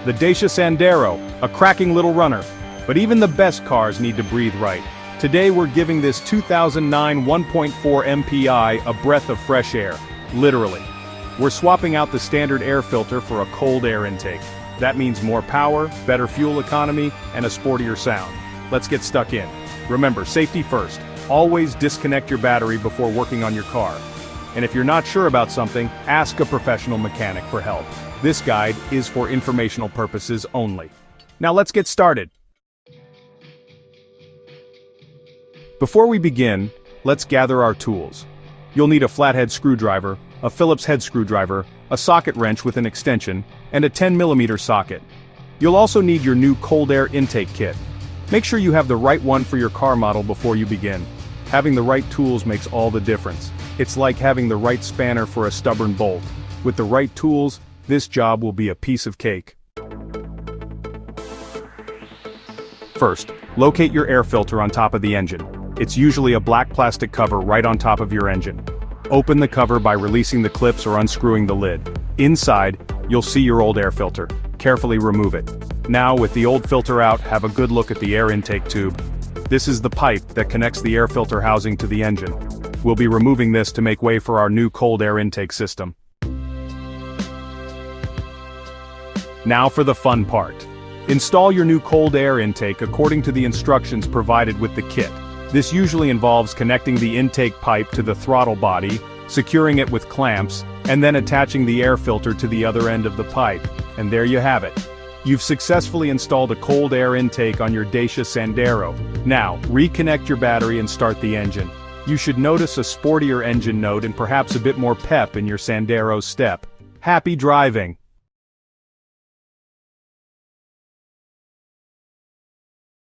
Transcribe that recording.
the Dacia Sandero, a cracking little runner. But even the best cars need to breathe right. Today we're giving this 2009 1.4 MPI a breath of fresh air, literally. We're swapping out the standard air filter for a cold air intake. That means more power, better fuel economy, and a sportier sound. Let's get stuck in. Remember, safety first. Always disconnect your battery before working on your car. And if you're not sure about something, ask a professional mechanic for help. This guide is for informational purposes only. Now let's get started. Before we begin, let's gather our tools. You'll need a flathead screwdriver, a Phillips head screwdriver, a socket wrench with an extension, and a 10mm socket. You'll also need your new cold air intake kit. Make sure you have the right one for your car model before you begin. Having the right tools makes all the difference. It's like having the right spanner for a stubborn bolt. With the right tools, this job will be a piece of cake. First, locate your air filter on top of the engine. It's usually a black plastic cover right on top of your engine. Open the cover by releasing the clips or unscrewing the lid. Inside, you'll see your old air filter. Carefully remove it. Now, with the old filter out, have a good look at the air intake tube. This is the pipe that connects the air filter housing to the engine. We'll be removing this to make way for our new cold air intake system. Now for the fun part. Install your new cold air intake according to the instructions provided with the kit. This usually involves connecting the intake pipe to the throttle body, securing it with clamps, and then attaching the air filter to the other end of the pipe. And there you have it. You've successfully installed a cold air intake on your Dacia Sandero. Now, reconnect your battery and start the engine. You should notice a sportier engine note and perhaps a bit more pep in your Sandero's step. Happy driving!